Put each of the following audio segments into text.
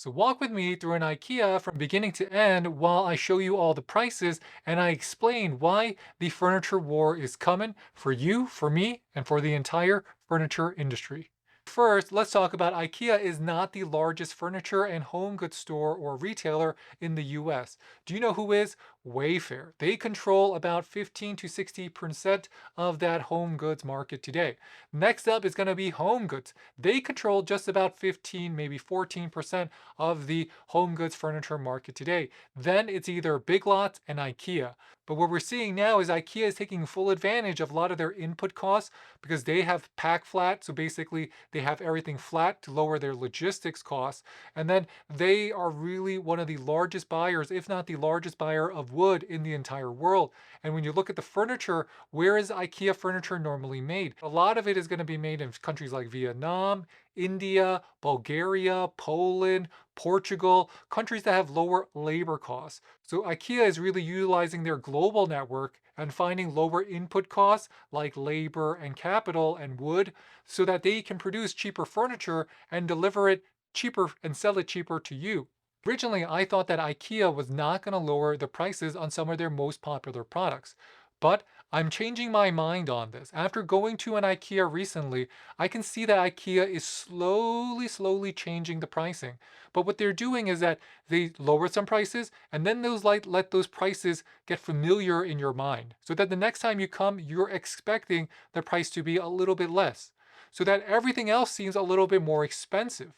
So walk with me through an IKEA from beginning to end while I show you all the prices and I explain why the furniture war is coming for you, for me, and for the entire furniture industry. First, let's talk about IKEA is not the largest furniture and home goods store or retailer in the US. Do you know who is? Wayfair. They control about 15 to 60% of that home goods market today. Next up is going to be home goods. They control just about 15, maybe 14% of the home goods furniture market today. Then it's either Big Lots and IKEA. But what we're seeing now is IKEA is taking full advantage of a lot of their input costs because they have pack flat. So basically, they have everything flat to lower their logistics costs. And then they are really one of the largest buyers, if not the largest buyer of wood in the entire world. And when you look at the furniture, where is IKEA furniture normally made? A lot of it is going to be made in countries like Vietnam, India, Bulgaria, Poland, Portugal, countries that have lower labor costs. So IKEA is really utilizing their global network and finding lower input costs like labor and capital and wood so that they can produce cheaper furniture and deliver it cheaper and sell it cheaper to you. Originally, I thought that IKEA was not going to lower the prices on some of their most popular products. But I'm changing my mind on this. After going to an IKEA recently, I can see that IKEA is slowly changing the pricing. But what they're doing is that they lower some prices and then let those prices get familiar in your mind so that the next time you come, you're expecting the price to be a little bit less so that everything else seems a little bit more expensive.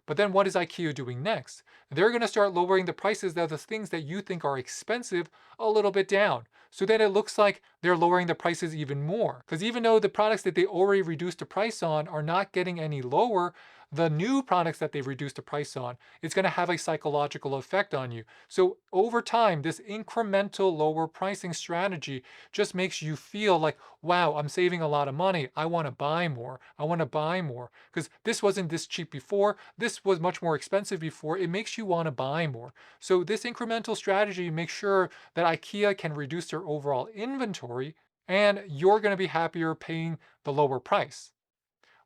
But then what is IKEA doing next? They're going to start lowering the prices of the things that you think are expensive a little bit down so that it looks like they're lowering the prices even more. Because even though the products that they already reduced the price on are not getting any lower, the new products that they've reduced the price on, it's going to have a psychological effect on you. So over time, this incremental lower pricing strategy just makes you feel like, wow, I'm saving a lot of money. I want to buy more. I want to buy more because this wasn't this cheap before. This was much more expensive before. It makes you want to buy more. So this incremental strategy makes sure that IKEA can reduce their overall inventory and you're going to be happier paying the lower price.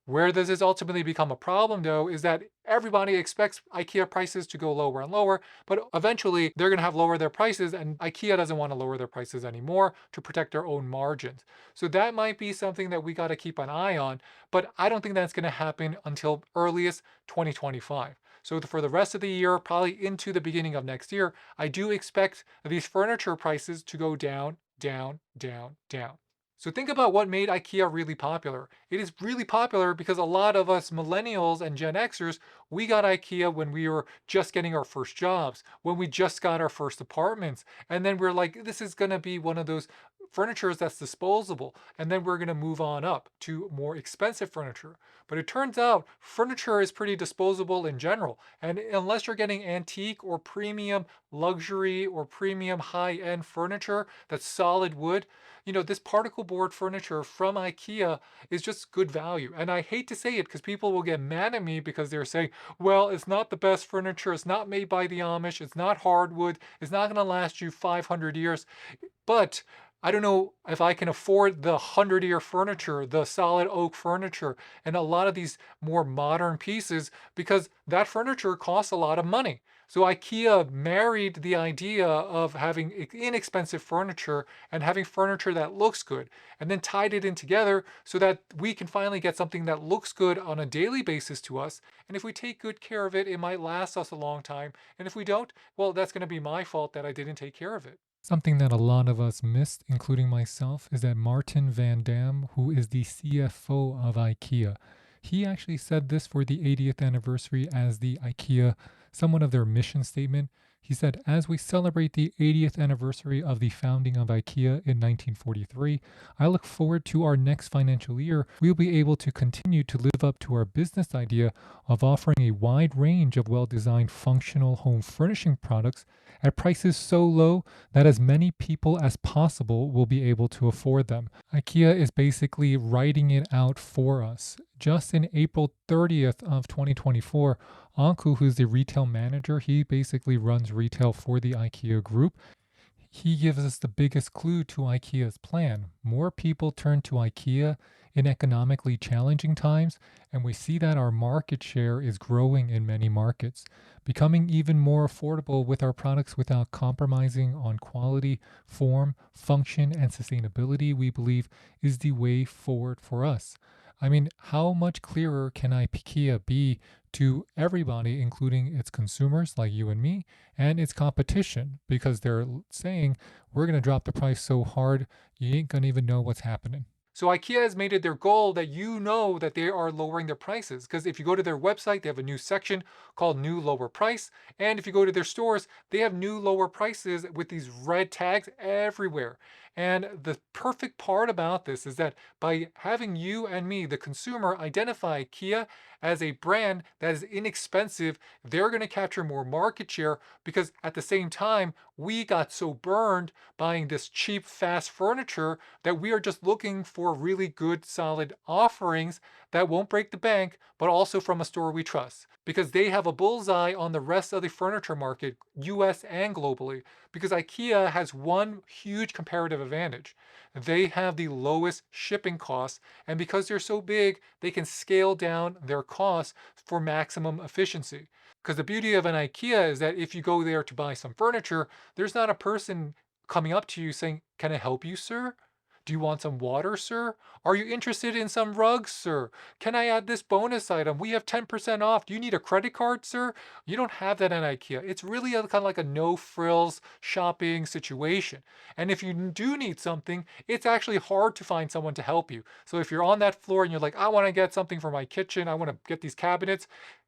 Where does this ultimately become a problem, though, is that everybody expects IKEA prices to go lower and lower, but eventually they're going to have lower their prices, and IKEA doesn't want to lower their prices anymore to protect their own margins. So that might be something that we got to keep an eye on, but I don't think that's going to happen until earliest 2025. So for the rest of the year, probably into the beginning of next year, I do expect these furniture prices to go down, down, down, down. So think about what made IKEA really popular. It is really popular because a lot of us millennials and Gen Xers, we got IKEA when we were just getting our first jobs, when we just got our first apartments. And then we're like, this is going to be one of those furnitures that's disposable. And then we're going to move on up to more expensive furniture. But it turns out furniture is pretty disposable in general. And unless you're getting antique or premium luxury or premium high-end furniture that's solid wood, this particle board furniture from IKEA is just good value. And I hate to say it because people will get mad at me because they're saying, well, it's not the best furniture. It's not made by the Amish. It's not hardwood. It's not going to last you 500 years. But I don't know if I can afford the 100-year furniture, the solid oak furniture, and a lot of these more modern pieces because that furniture costs a lot of money. So IKEA married the idea of having inexpensive furniture and having furniture that looks good, and then tied it in together so that we can finally get something that looks good on a daily basis to us. And if we take good care of it, it might last us a long time. And if we don't, well, that's going to be my fault that I didn't take care of it. Something that a lot of us missed, including myself, is that Martin Van Dam, who is the CFO of IKEA, he actually said this for the 80th anniversary as the IKEA, somewhat of their mission statement. He said, as we celebrate the 80th anniversary of the founding of IKEA in 1943, I look forward to our next financial year. We'll be able to continue to live up to our business idea of offering a wide range of well-designed functional home furnishing products at prices so low that as many people as possible will be able to afford them. IKEA is basically writing it out for us. Just in April 30th of 2024, Anku, who's the retail manager, he basically runs retail for the IKEA group. He gives us the biggest clue to IKEA's plan. More people turn to IKEA in economically challenging times, and we see that our market share is growing in many markets, becoming even more affordable with our products without compromising on quality, form, function, and sustainability. We believe is the way forward for us. I mean, how much clearer can IKEA be to everybody, including its consumers like you and me, and its competition? Because they're saying, we're going to drop the price so hard, you ain't going to even know what's happening. So IKEA has made it their goal that you know that they are lowering their prices. Because if you go to their website, they have a new section called New Lower Price. And if you go to their stores, they have new lower prices with these red tags everywhere. And the perfect part about this is that by having you and me, the consumer, identify IKEA as a brand that is inexpensive, they're going to capture more market share because at the same time, we got so burned buying this cheap, fast furniture that we are just looking for really good, solid offerings that won't break the bank, but also from a store we trust. Because they have a bullseye on the rest of the furniture market, US and globally, because IKEA has one huge comparative advantage. They have the lowest shipping costs, and because they're so big, they can scale down their costs for maximum efficiency. Because the beauty of an IKEA is that if you go there to buy some furniture, there's not a person coming up to you saying, "Can I help you, sir? Do you want some water, sir? Are you interested in some rugs, sir? Can I add this bonus item? We have 10% off. Do you need a credit card, sir?" You don't have that in IKEA. It's really kind of like a no frills shopping situation. And if you do need something, it's actually hard to find someone to help you. So if you're on that floor and you're like, "I want to get something for my kitchen, I want to get these cabinets,"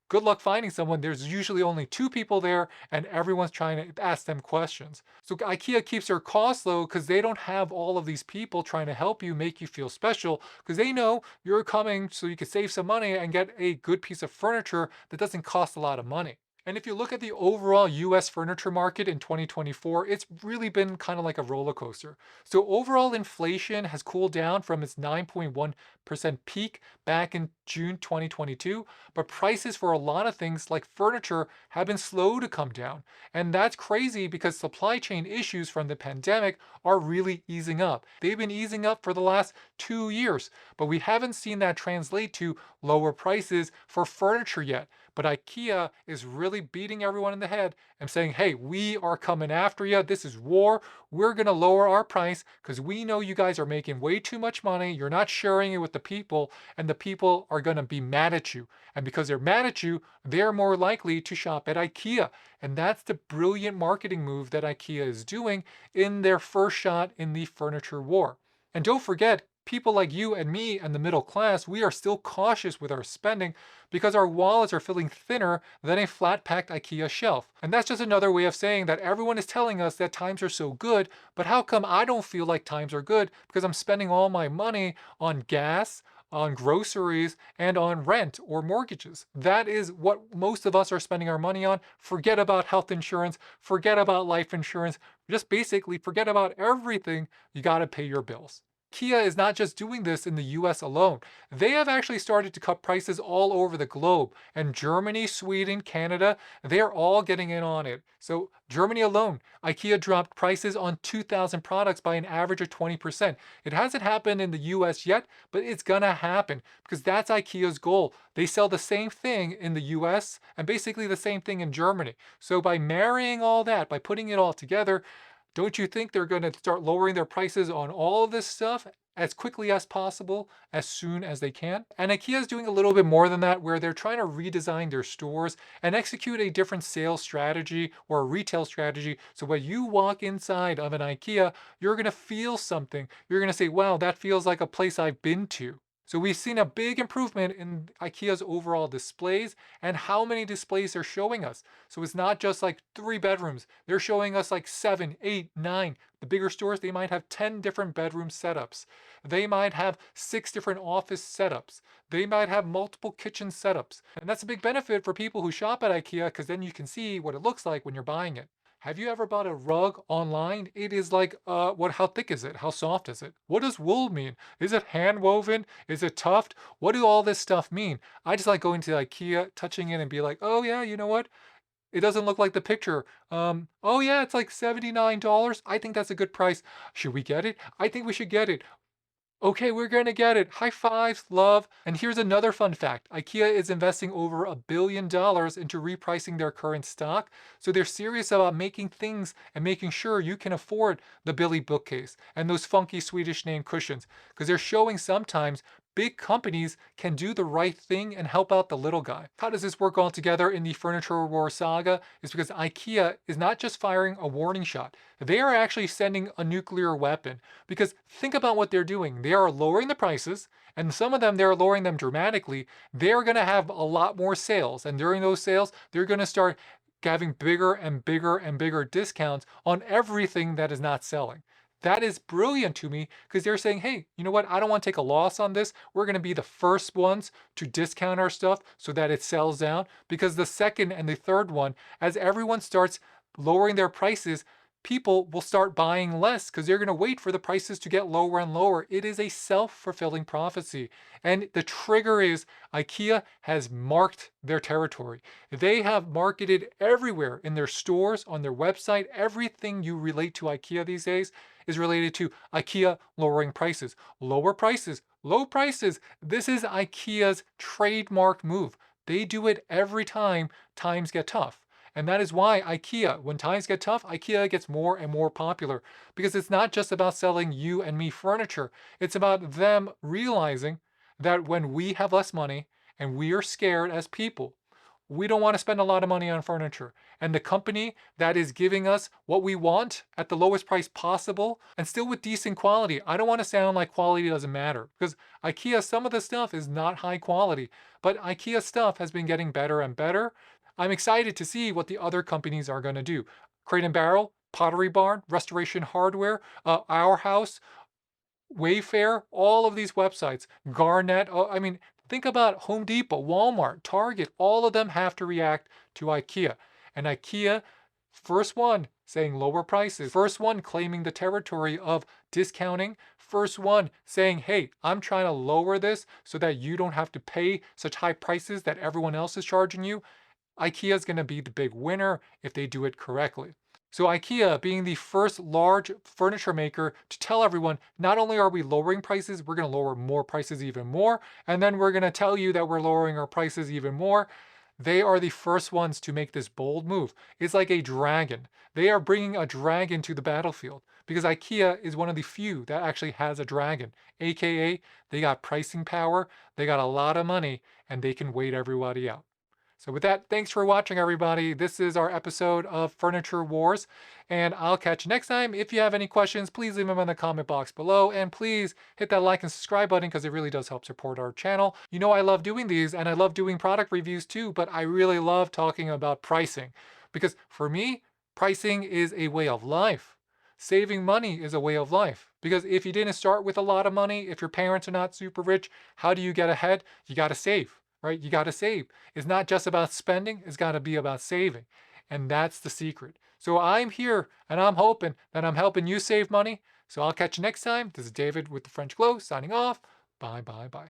good luck finding someone. There's usually only two people there and everyone's trying to ask them questions. So IKEA keeps their costs low because they don't have all of these people trying to help you make you feel special because they know you're coming so you can save some money and get a good piece of furniture that doesn't cost a lot of money. And if you look at the overall US furniture market in 2024, it's really been kind of like a roller coaster. So overall inflation has cooled down from its 9.1% peak back in June 2022, but prices for a lot of things like furniture have been slow to come down. And that's crazy because supply chain issues from the pandemic are really easing up. They've been easing up for the last 2 years, but we haven't seen that translate to lower prices for furniture yet. But IKEA is really beating everyone in the head and saying, "Hey, we are coming after you. This is war. We're going to lower our price because we know you guys are making way too much money. You're not sharing it with the people, and the people are going to be mad at you. And because they're mad at you, they're more likely to shop at IKEA." And that's the brilliant marketing move that IKEA is doing in their first shot in the furniture war. And don't forget, people like you and me and the middle class, we are still cautious with our spending because our wallets are feeling thinner than a flat packed IKEA shelf. And that's just another way of saying that everyone is telling us that times are so good, but how come I don't feel like times are good? Because I'm spending all my money on gas, on groceries, and on rent or mortgages. That is what most of us are spending our money on. Forget about health insurance, forget about life insurance, just basically forget about everything. You got to pay your bills. Kia is not just doing this in the US alone. They have actually started to cut prices all over the globe. And Germany, Sweden, Canada, they're all getting in on it. So, Germany alone, IKEA dropped prices on 2,000 products by an average of 20%. It hasn't happened in the US yet, but it's gonna happen because that's IKEA's goal. They sell the same thing in the US and basically the same thing in Germany. So, by marrying all that, by putting it all together, don't you think they're going to start lowering their prices on all of this stuff as quickly as possible, as soon as they can? And IKEA is doing a little bit more than that, where they're trying to redesign their stores and execute a different sales strategy or a retail strategy. So when you walk inside of an IKEA, you're going to feel something. You're going to say, "Wow, that feels like a place I've been to." So we've seen a big improvement in IKEA's overall displays and how many displays they're showing us. So it's not just like 3 bedrooms. They're showing us like 7, 8, 9. The bigger stores, they might have 10 different bedroom setups. They might have 6 different office setups. They might have multiple kitchen setups. And that's a big benefit for people who shop at IKEA because then you can see what it looks like when you're buying it. Have you ever bought a rug online? It is like, how thick is it? How soft is it? What does wool mean? Is it hand woven? Is it tuft? What do all this stuff mean? I just like going to IKEA, touching it and be like, "Oh yeah, you know what? It doesn't look like the picture. Oh yeah, it's like $79. I think that's a good price. Should we get it? I think we should get it. Okay, we're gonna get it. High fives, love. And here's another fun fact. IKEA is investing over $1 billion into repricing their current stock. So they're serious about making things and making sure you can afford the Billy bookcase and those funky Swedish name cushions. Because they're showing sometimes big companies can do the right thing and help out the little guy. How does this work all together in the Furniture War saga? Is because IKEA is not just firing a warning shot. They are actually sending a nuclear weapon. Because think about what they're doing. They are lowering the prices, and some of them, they're lowering them dramatically. They're going to have a lot more sales. And during those sales, they're going to start having bigger and bigger and bigger discounts on everything that is not selling. That is brilliant to me because they're saying, hey, you know what? I don't want to take a loss on this. We're going to be the first ones to discount our stuff so that it sells down. Because the second and the third one, as everyone starts lowering their prices, people will start buying less because they're going to wait for the prices to get lower and lower. It is a self-fulfilling prophecy. And the trigger is IKEA has marked their territory. They have marketed everywhere in their stores, on their website. Everything you relate to IKEA these days is related to IKEA lowering prices. Lower prices, low prices. This is IKEA's trademark move. They do it every time times get tough. And that is why IKEA, when times get tough, IKEA gets more and more popular because it's not just about selling you and me furniture. It's about them realizing that when we have less money and we are scared as people, we don't want to spend a lot of money on furniture. And the company that is giving us what we want at the lowest price possible and still with decent quality. I don't want to sound like quality doesn't matter because IKEA, some of the stuff is not high quality, but IKEA stuff has been getting better and better. I'm excited to see what the other companies are going to do. Crate and Barrel, Pottery Barn, Restoration Hardware, Our House, Wayfair, all of these websites, Garnet. Oh, I mean, think about Home Depot, Walmart, Target. All of them have to react to IKEA. And IKEA, first one saying lower prices, first one claiming the territory of discounting, first one saying, hey, I'm trying to lower this so that you don't have to pay such high prices that everyone else is charging you. IKEA is going to be the big winner if they do it correctly. So IKEA being the first large furniture maker to tell everyone, not only are we lowering prices, we're going to lower more prices even more, and then we're going to tell you that we're lowering our prices even more. They are the first ones to make this bold move. It's like a dragon. They are bringing a dragon to the battlefield because IKEA is one of the few that actually has a dragon, aka they got pricing power, they got a lot of money, and they can wait everybody out. So with that, thanks for watching, everybody. This is our episode of Furniture Wars, and I'll catch you next time. If you have any questions, please leave them in the comment box below, and please hit that like and subscribe button because it really does help support our channel. You know I love doing these, and I love doing product reviews too, but I really love talking about pricing because for me, pricing is a way of life. Saving money is a way of life because if you didn't start with a lot of money, if your parents are not super rich, how do you get ahead? You got to save. Right? You got to save. It's not just about spending, it's got to be about saving. And that's the secret. So I'm here and I'm hoping that I'm helping you save money. So I'll catch you next time. This is David with the French Glow signing off. Bye, bye, bye.